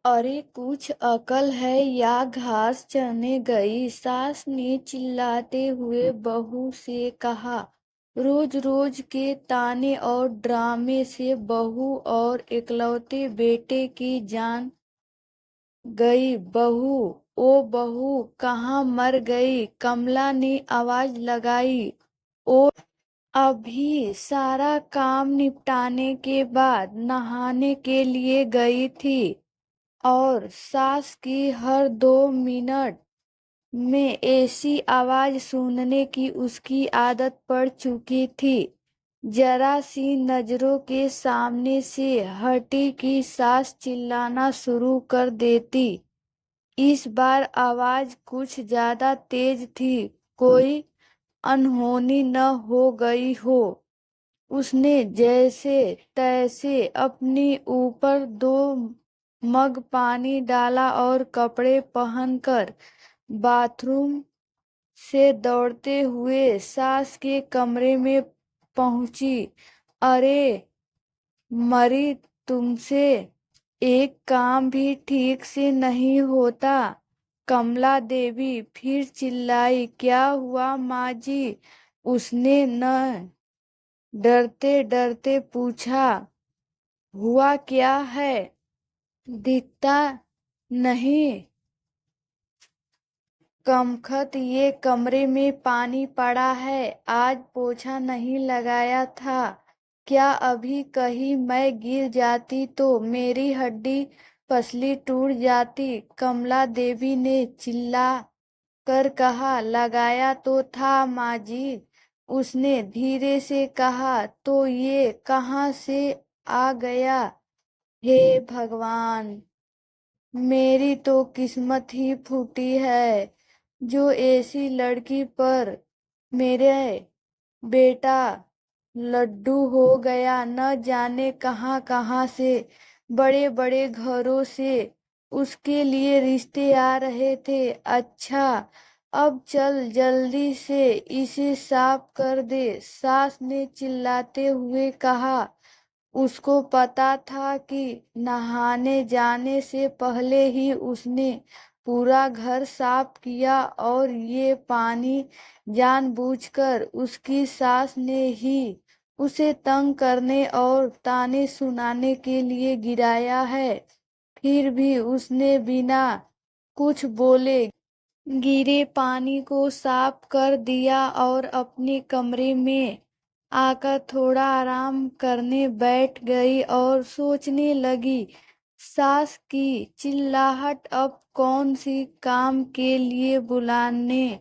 अरे कुछ अकल है या घास चरने गई? सास ने चिल्लाते हुए बहू से कहा। रोज रोज के ताने और ड्रामे से बहू और इकलौते बेटे की जान गई। बहू, ओ बहू, कहाँ मर गई? कमला ने आवाज लगाई। ओ, अभी सारा काम निपटाने के बाद नहाने के लिए गई थी और सास की हर 2 मिनट में ऐसी आवाज सुनने की उसकी आदत पड़ चुकी थी। जरा सी नजरों के सामने से हटी कि सास चिल्लाना शुरू कर देती। इस बार आवाज कुछ ज्यादा तेज थी, कोई अनहोनी न हो गई हो। उसने जैसे तैसे अपने ऊपर 2 मग पानी डाला और कपड़े पहनकर बाथरूम से दौड़ते हुए सास के कमरे में पहुंची। अरे मरी, तुमसे एक काम भी ठीक से नहीं होता? कमला देवी फिर चिल्लाई। क्या हुआ माँ जी? उसने न डरते डरते पूछा। हुआ क्या है? दिखता नहीं? कमखत ये कमरे में पानी पड़ा है, आज पोछा नहीं लगाया था। क्या अभी कहीं मैं गिर जाती तो मेरी हड्डी पसली टूट जाती? कमला देवी ने चिल्ला कर कहा। लगाया तो था माँ जी, उसने धीरे से कहा। तो ये कहाँ से आ गया? हे भगवान, मेरी तो किस्मत ही फूटी है जो ऐसी लड़की पर मेरे बेटा लड्डू हो गया। न जाने कहाँ कहाँ से, बड़े बड़े घरों से उसके लिए रिश्ते आ रहे थे। अच्छा, अब चल जल्दी से इसे साफ कर दे, सास ने चिल्लाते हुए कहा। उसको पता था कि नहाने जाने से पहले ही उसने पूरा घर साफ किया और ये पानी जानबूझकर उसकी सास ने ही उसे तंग करने और ताने सुनाने के लिए गिराया है। फिर भी उसने बिना कुछ बोले गिरे पानी को साफ कर दिया और अपने कमरे में आकर थोड़ा आराम करने बैठ गई और सोचने लगी। सास की चिल्लाहट अब कौन सी काम के लिए बुलाने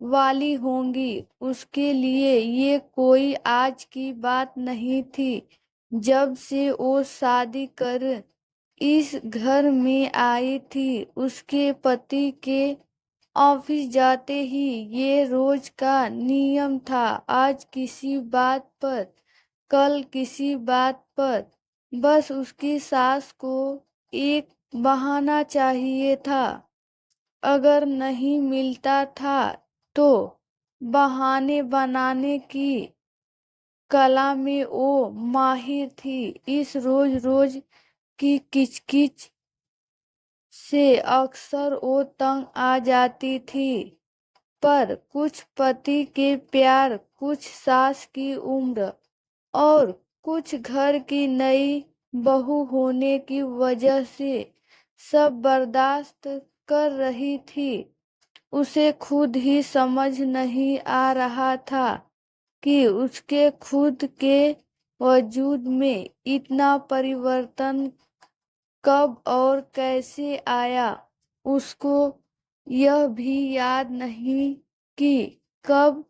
वाली होंगी? उसके लिए ये कोई आज की बात नहीं थी। जब से वो शादी कर इस घर में आई थी, उसके पति के ऑफिस जाते ही ये रोज का नियम था। आज किसी बात पर, कल किसी बात पर, बस उसकी सास को एक बहाना चाहिए था। अगर नहीं मिलता था तो बहाने बनाने की कला में वो माहिर थी। इस रोज रोज की किचकिच से अक्सर वो तंग आ जाती थी। पर कुछ पति के प्यार, कुछ सास की उम्र और कुछ घर की नई बहू होने की वजह से सब बर्दाश्त कर रही थी। उसे खुद ही समझ नहीं आ रहा था कि उसके खुद के वजूद में इतना परिवर्तन कब और कैसे आया। उसको यह भी याद नहीं कि कब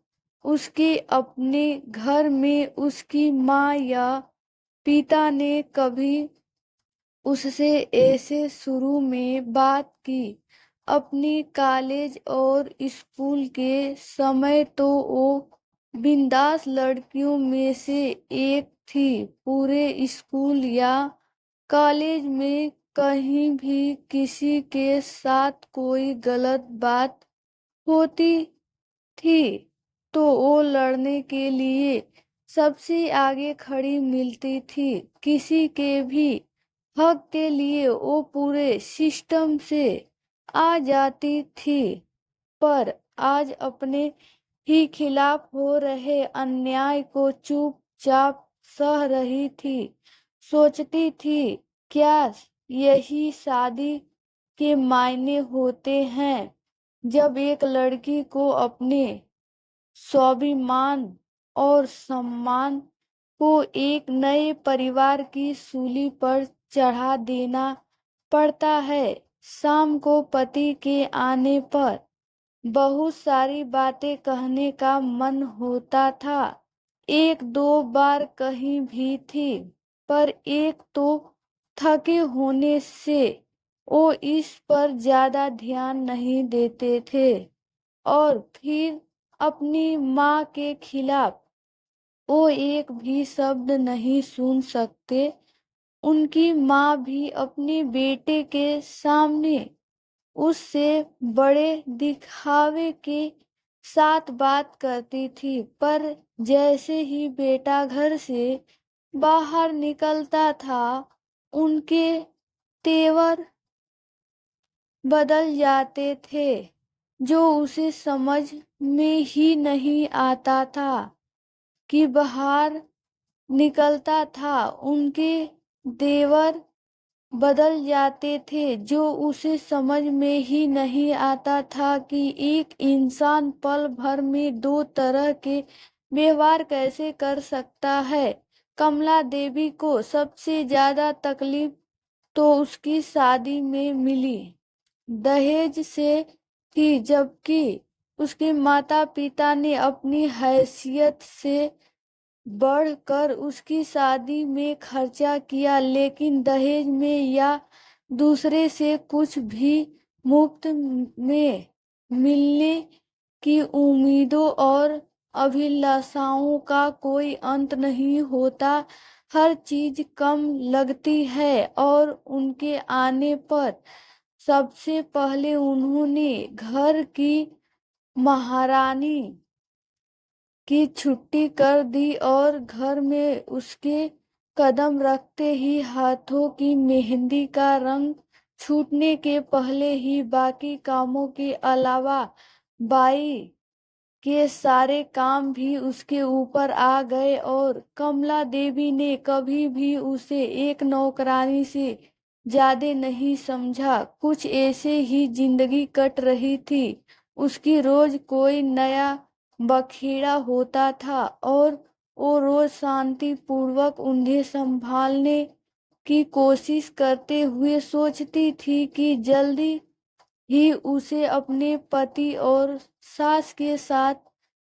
उसके अपने घर में उसकी माँ या पिता ने कभी उससे ऐसे शुरू में बात की। अपनी कॉलेज और स्कूल के समय तो वो बिंदास लड़कियों में से एक थी। पूरे स्कूल या कॉलेज में कहीं भी किसी के साथ कोई गलत बात होती थी तो वो लड़ने के लिए सबसे आगे खड़ी मिलती थी। किसी के भी हक के लिए वो पूरे सिस्टम से आ जाती थी, पर आज अपने ही खिलाफ हो रहे अन्याय को चुपचाप सह रही थी। सोचती थी, क्या यही शादी के मायने होते हैं, जब एक लड़की को अपने स्वाभिमान और सम्मान को एक नए परिवार की सूली पर चढ़ा देना पड़ता है। शाम को पति के आने पर बहुत सारी बातें कहने का मन होता था। एक दो बार कही भी थी, पर एक तो थके होने से वो इस पर ज्यादा ध्यान नहीं देते थे। और फिर अपनी माँ के खिलाफ वो एक भी शब्द नहीं सुन सकते। उनकी माँ भी अपने बेटे के सामने उससे बड़े दिखावे के साथ बात करती थी, पर जैसे ही बेटा घर से बाहर निकलता था, उनके तेवर बदल जाते थे, जो उसे समझ में ही नहीं आता था कि बाहर निकलता था। उनके देवर बदल जाते थे, जो उसे समझ में ही नहीं आता था कि एक इंसान पल भर में दो तरह के व्यवहार कैसे कर सकता है। कमला देवी को सबसे ज्यादा तकलीफ तो उसकी शादी में मिली दहेज से थी, जबकि उसके माता पिता ने अपनी हैसियत से बढ़कर उसकी शादी में खर्चा किया, लेकिन दहेज में या दूसरे से कुछ भी मुफ्त में मिलने की उम्मीदों और अभिलाषाओं का कोई अंत नहीं होता। हर चीज कम लगती है, और उनके आने पर सबसे पहले उन्होंने घर की महारानी की छुट्टी कर दी, और घर में उसके कदम रखते ही हाथों की मेहंदी का रंग छूटने के पहले ही बाकी कामों के अलावा बाई के सारे काम भी उसके ऊपर आ गए। और कमला देवी ने कभी भी उसे एक नौकरानी से ज्यादा नहीं समझा। कुछ ऐसे ही जिंदगी कट रही थी। उसकी रोज कोई नया बखेड़ा होता था, और वो रोज शांति पूर्वक उन्हें संभालने की कोशिश करते हुए सोचती थी कि जल्दी ही उसे अपने पति और सास के साथ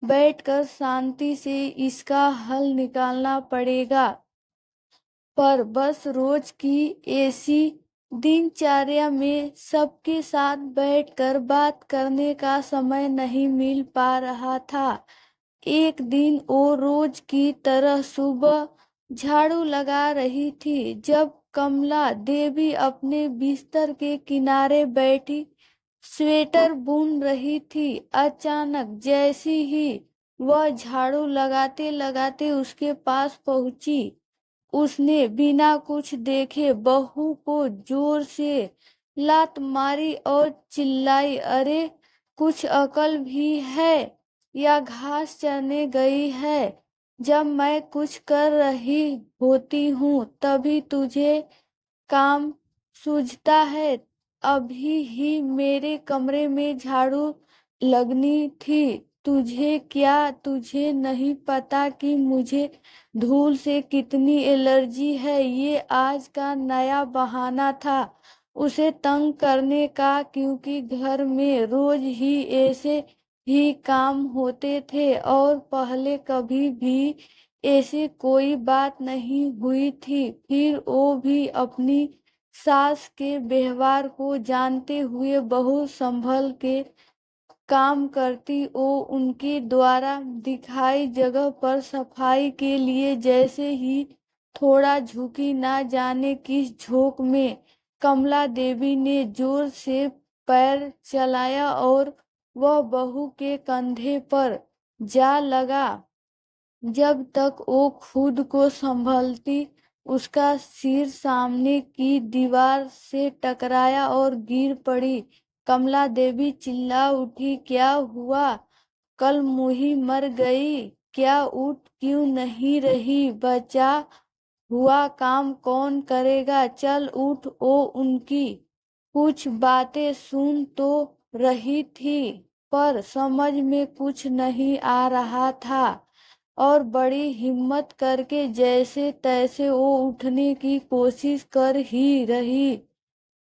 बैठकर शांति से इसका हल निकालना पड़ेगा। पर बस रोज की ऐसी दिनचर्या में सबके साथ बैठकर बात करने का समय नहीं मिल पा रहा था। एक दिन वो रोज की तरह सुबह झाड़ू लगा रही थी, जब कमला देवी अपने बिस्तर के किनारे बैठी स्वेटर बुन रही थी। अचानक जैसी ही वह झाड़ू लगाते लगाते उसके पास पहुंची, उसने बिना कुछ देखे बहू को जोर से लात मारी और चिल्लाई, अरे कुछ अकल भी है, या घास चरने गई है? जब मैं कुछ कर रही होती हूँ तभी तुझे काम सूझता है। अभी ही मेरे कमरे में झाड़ू लगनी थी। तुझे क्या, तुझे नहीं पता कि मुझे धूल से कितनी एलर्जी है? ये आज का नया बहाना था उसे तंग करने का, क्योंकि घर में रोज ही ऐसे ही काम होते थे और पहले कभी भी ऐसी कोई बात नहीं हुई थी। फिर वो भी अपनी सास के व्यवहार को जानते हुए बहुत संभल के काम करती। वो उनके द्वारा दिखाई जगह पर सफाई के लिए जैसे ही थोड़ा झुकी, ना जाने किस झोंक में कमला देवी ने जोर से पैर चलाया और वह बहू के कंधे पर जा लगा। जब तक वो खुद को संभलती उसका सिर सामने की दीवार से टकराया और गिर पड़ी। कमला देवी चिल्ला उठी, क्या हुआ? कल मुही मर गई क्या? उठ क्यों नहीं रही? बचा हुआ काम कौन करेगा? चल उठ। ओ उनकी कुछ बातें सुन तो रही थी, पर समझ में कुछ नहीं आ रहा था और बड़ी हिम्मत करके जैसे तैसे वो उठने की कोशिश कर ही रही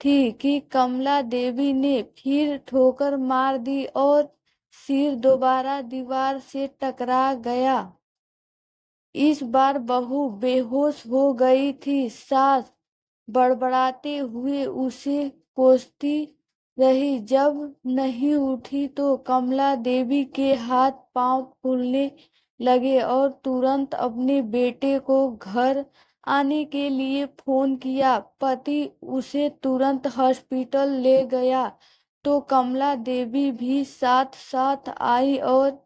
थी कि कमला देवी ने फिर ठोकर मार दी और सिर दोबारा दीवार से टकरा गया। इस बार बहू बेहोश हो गई थी। सास बड़बड़ाते हुए उसे कोसती रही। जब नहीं उठी तो कमला देवी के हाथ पांव फूलने लगे और तुरंत अपने बेटे को घर आने के लिए फोन किया। पति उसे तुरंत हॉस्पिटल ले गया तो कमला देवी भी साथ साथ आई और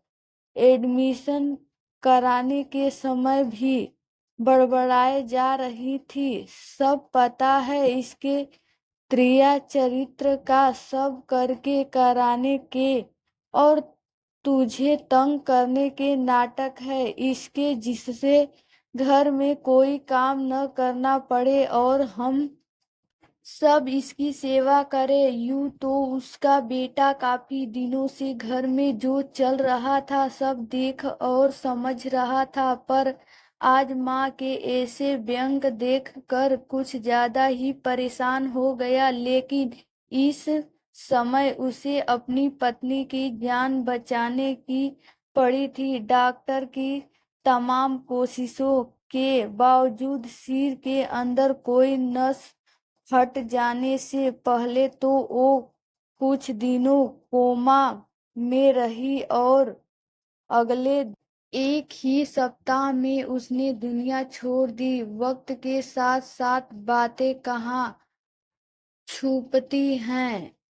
एडमिशन कराने के समय भी बड़बड़ाए जा रही थी। सब पता है इसके त्रिया चरित्र का, सब करके कराने के और तुझे तंग करने के नाटक है इसके, जिससे घर में कोई काम न करना पड़े और हम सब इसकी सेवा करे। यूं तो उसका बेटा काफी दिनों से घर में जो चल रहा था सब देख और समझ रहा था, पर आज माँ के ऐसे व्यंग देख कर कुछ ज्यादा ही परेशान हो गया। लेकिन इस समय उसे अपनी पत्नी की जान बचाने की पड़ी थी। डॉक्टर की तमाम कोशिशों के बावजूद सिर के अंदर कोई नस हट जाने से पहले तो वो कुछ दिनों कोमा में रही और अगले एक ही सप्ताह में उसने दुनिया छोड़ दी। वक्त के साथ साथ बातें कहाँ छुपती हैं।